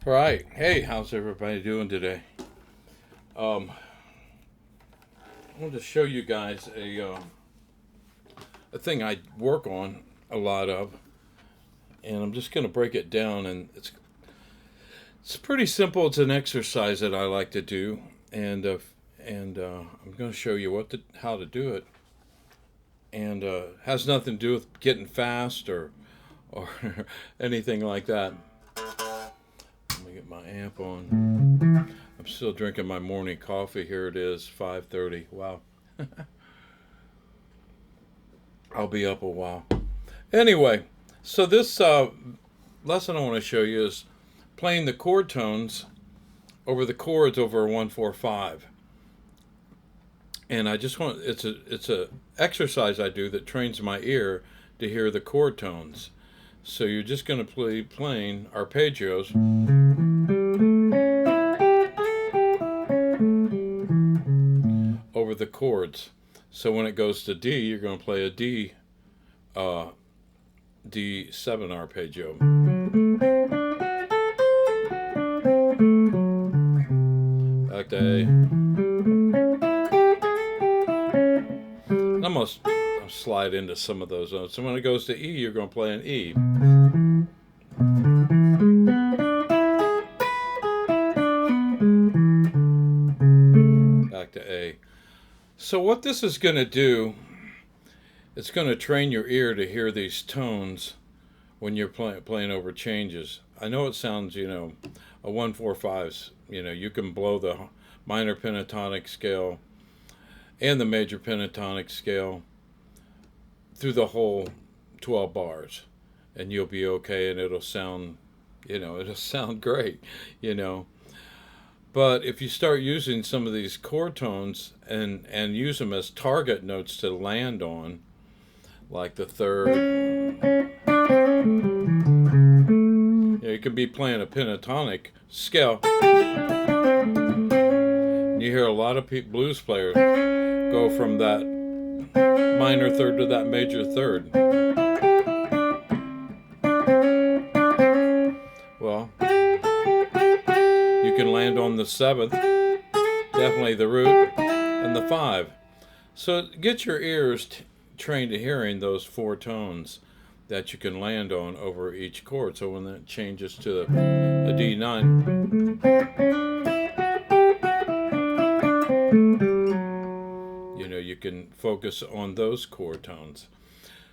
Right. Hey, how's everybody doing today? I wanted to show you guys a thing I work on a lot of, and I'm just going to break it down. And it's pretty simple. It's an exercise that I like to do, and I'm going to show you how to do it. And has nothing to do with getting fast or anything like that. Let me get my amp on. I'm still drinking my morning coffee. Here it is, 5:30. Wow. I'll be up a while. Anyway, so this lesson I want to show you is playing the chord tones over the chords over a 1-4-5. And I just want it's a exercise I do that trains my ear to hear the chord tones. So you're just going to play playing arpeggios over the chords. So when it goes to D, you're going to play a D7 arpeggio. Back to A. I'll slide into some of those notes. So when it goes to E, you're going to play an E. Back to A. So what this is going to do, it's going to train your ear to hear these tones when you're playing over changes. I know it sounds, a 1-4-5s. You can blow the minor pentatonic scale and the major pentatonic scale through the whole 12 bars, and you'll be okay, and it'll sound great, But if you start using some of these chord tones and use them as target notes to land on, like the third, you could be playing a pentatonic scale. And you hear a lot of blues players go from that minor third to that major third. Well, you can land on the seventh, definitely the root, and the 5. So get your ears trained to hearing those 4 tones that you can land on over each chord. So when that changes to a D9, you can focus on those chord tones.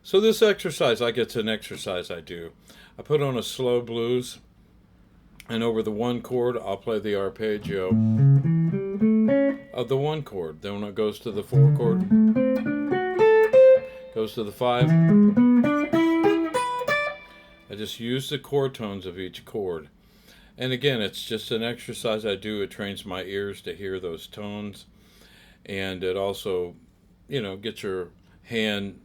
So this exercise, it's an exercise I do. I put on a slow blues, and over the 1 chord, I'll play the arpeggio of the 1 chord. Then when it goes to the 4 chord, goes to the 5, I just use the chord tones of each chord. And again, it's just an exercise I do. It trains my ears to hear those tones. And it also, gets your hand,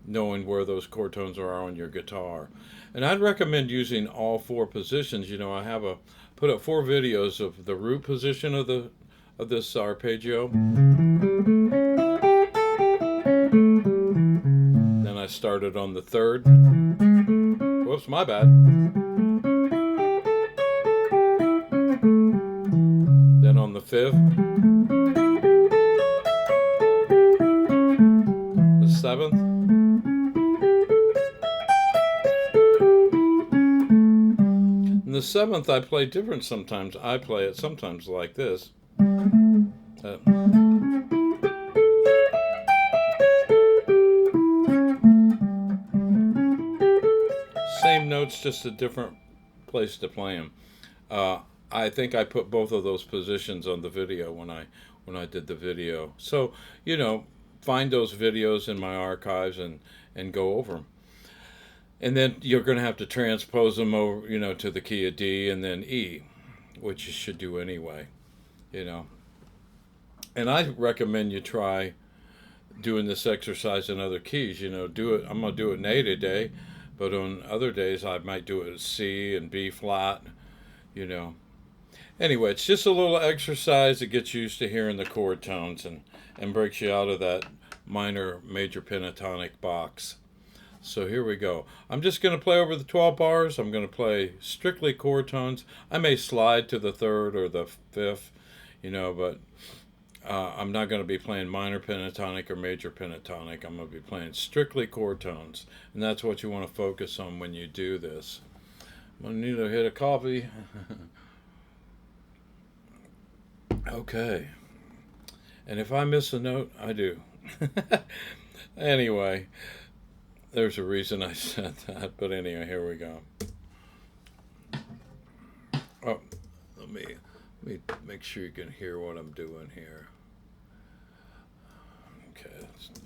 knowing where those chord tones are on your guitar. And I'd recommend using all 4 positions. I put up 4 videos of the root position of this arpeggio. Then I started on the 3rd. Whoops, my bad. Then on the 5th. The 7th. The 7th I play different sometimes. I play it sometimes like this. Same notes, just a different place to play them. I think I put both of those positions on the video when I did the video. So, find those videos in my archives and go over them. And then you're going to have to transpose them over, to the key of D and then E, which you should do anyway, And I recommend you try doing this exercise in other keys. Do it. I'm going to do it in A today, but on other days I might do it at C and B flat, Anyway, it's just a little exercise that gets you used to hearing the chord tones and breaks you out of that minor major pentatonic box. So here we go. I'm just going to play over the 12 bars. I'm going to play strictly chord tones. I may slide to the third or the fifth, but I'm not going to be playing minor pentatonic or major pentatonic. I'm going to be playing strictly chord tones. And that's what you want to focus on when you do this. I'm going to need a hit of coffee. Okay. And if I miss a note, I do. Anyway, there's a reason I said that. But anyway, here we go. Oh, let me make sure you can hear what I'm doing here. Okay, let's start.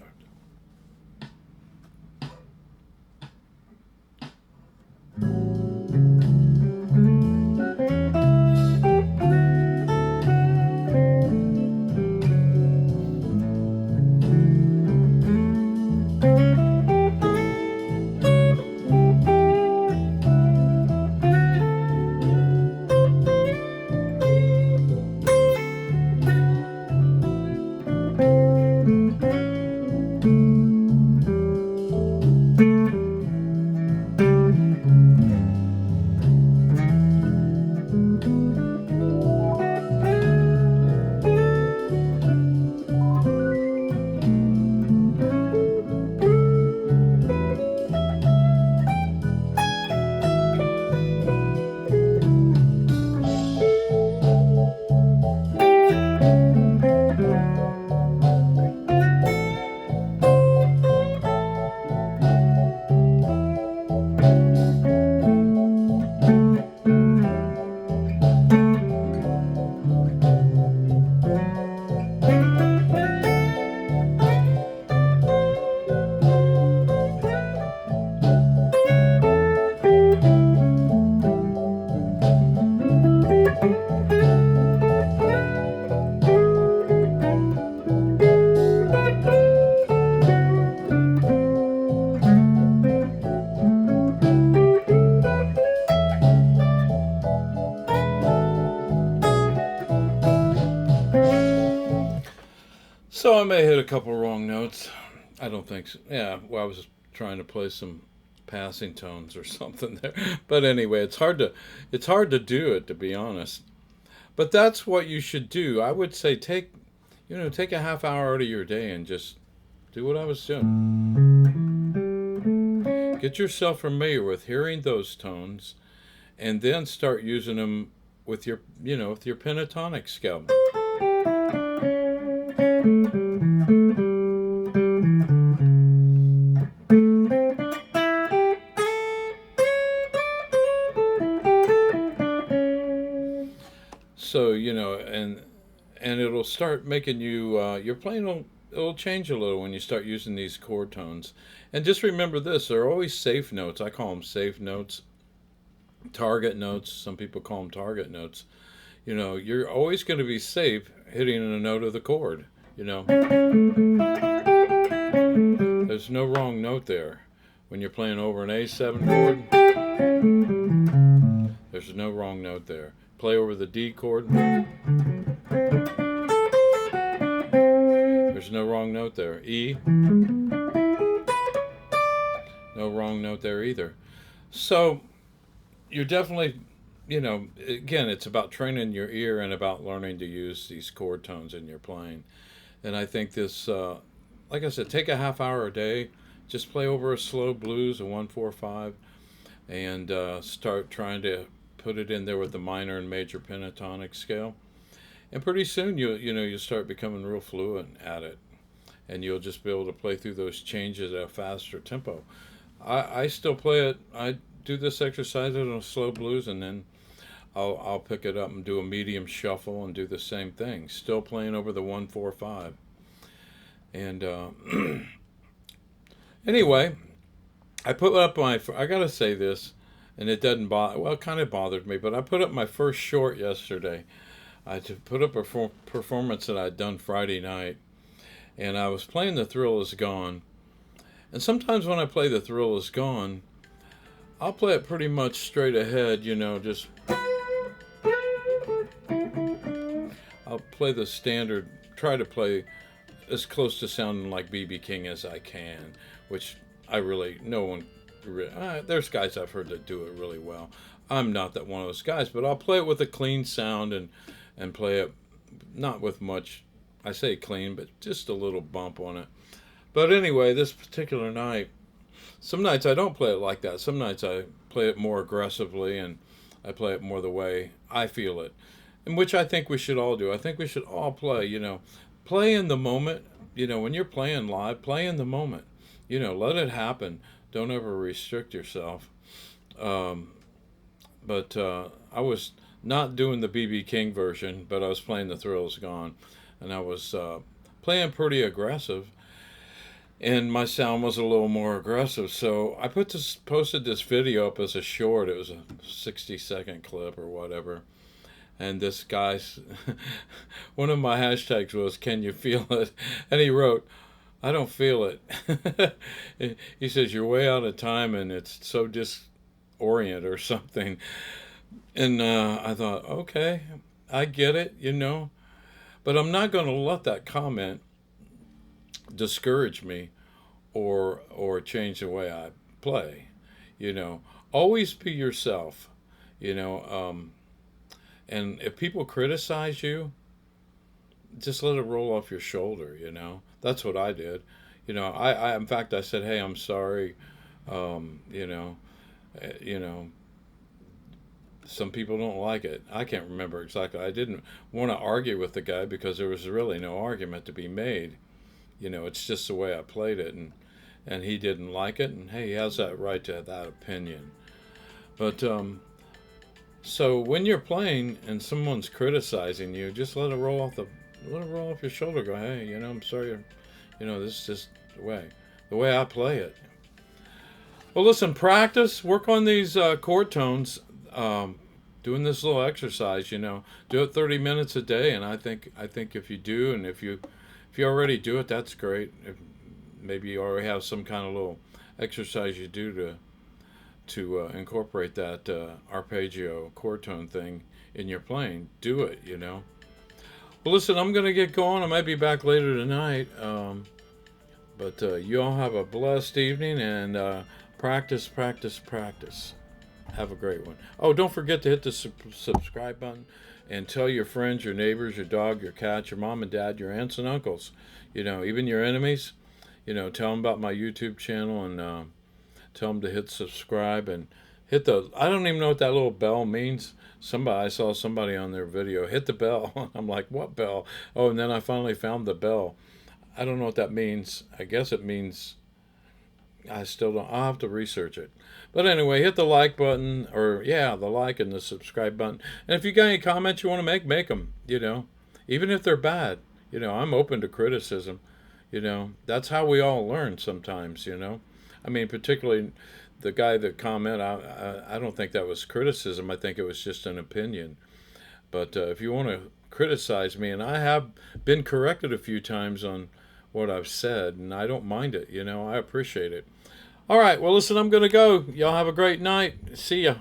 So I may hit a couple wrong notes. I don't think so. Yeah, well, I was trying to play some passing tones or something there. But anyway, it's hard to do it, to be honest. But that's what you should do. I would say take a half hour out of your day and just do what I was doing. Get yourself familiar with hearing those tones, and then start using them with your pentatonic scale. So and it'll start making you your playing it'll change a little when you start using these chord tones. And just remember this: there are always safe notes. I call them safe notes, target notes. Some people call them target notes. You're always going to be safe hitting a note of the chord. There's no wrong note there. When you're playing over an A7 chord, there's no wrong note there. Play over the D chord, there's no wrong note there. E, no wrong note there either. So you're definitely, again, it's about training your ear and about learning to use these chord tones in your playing. And I think this, like I said, take a half hour a day, just play over a slow blues, a 1-4-5, and start trying to put it in there with the minor and major pentatonic scale. And pretty soon you'll start becoming real fluent at it, and you'll just be able to play through those changes at a faster tempo. I still play it. I do this exercise on a slow blues, and then I'll pick it up and do a medium shuffle and do the same thing. Still playing over the 1-4-5. And anyway, I gotta say this, and it doesn't bother. Well, it kind of bothered me, but I put up my first short yesterday. I put up a performance that I'd done Friday night, and I was playing The Thrill Is Gone. And sometimes when I play The Thrill Is Gone, I'll play it pretty much straight ahead, just I'll play the standard, try to play as close to sounding like B.B. King as I can, which no one, there's guys I've heard that do it really well. I'm not that one of those guys, but I'll play it with a clean sound and play it not with much, I say clean, but just a little bump on it. But anyway, this particular night, some nights I don't play it like that. Some nights I play it more aggressively and I play it more the way I feel it, and which I think we should all do. I think we should all play, play in the moment. When you're playing live, play in the moment. Let it happen. Don't ever restrict yourself. Um, but I was not doing the BB King version, but I was playing the Thrill Is Gone, and I was playing pretty aggressive, and my sound was a little more aggressive. So I posted this video up as a short. It was a 60-second clip or whatever. And this guy's one of my hashtags was "Can you feel it?" And he wrote, "I don't feel it." He says you're way out of time and it's so disorient or something. And I thought, okay, I get it. But I'm not going to let that comment discourage me or change the way I play. You know, always be yourself. You know, and if people criticize you, just let it roll off your shoulder. That's what I did. I in fact I said, hey, I'm sorry. Um, you know, uh, you know, some people don't like it. I can't remember exactly. I didn't want to argue with the guy because there was really no argument to be made. It's just the way I played it, and he didn't like it, and hey, he has that right to have that opinion. But so when you're playing and someone's criticizing you, just let it roll off your shoulder. Go, hey, I'm sorry. This is just the way I play it. Well, listen, practice, work on these chord tones. Doing this little exercise, do it 30 minutes a day, and I think if you do, and if you already do it, that's great. If maybe you already have some kind of little exercise you do to incorporate that arpeggio chord tone thing in your playing. Do it. Well, listen, I'm gonna get going. I might be back later tonight, but you all have a blessed evening and practice, practice, practice. Have a great one. Oh, don't forget to hit the subscribe button and tell your friends, your neighbors, your dog, your cat, your mom and dad, your aunts and uncles, even your enemies, tell them about my YouTube channel and tell them to hit subscribe and I don't even know what that little bell means. I saw somebody on their video, hit the bell. I'm like, what bell? Oh, and then I finally found the bell. I don't know what that means. I guess it means, I still don't. I'll have to research it. But anyway, hit the like button, or yeah, the like and the subscribe button. And if you got any comments you want to make them. Even if they're bad. I'm open to criticism. That's how we all learn sometimes. I mean, particularly the guy that commented. I don't think that was criticism. I think it was just an opinion. But if you want to criticize me, and I have been corrected a few times on what I've said, and I don't mind it. I appreciate it. All right, well, listen, I'm going to go. Y'all have a great night. See ya.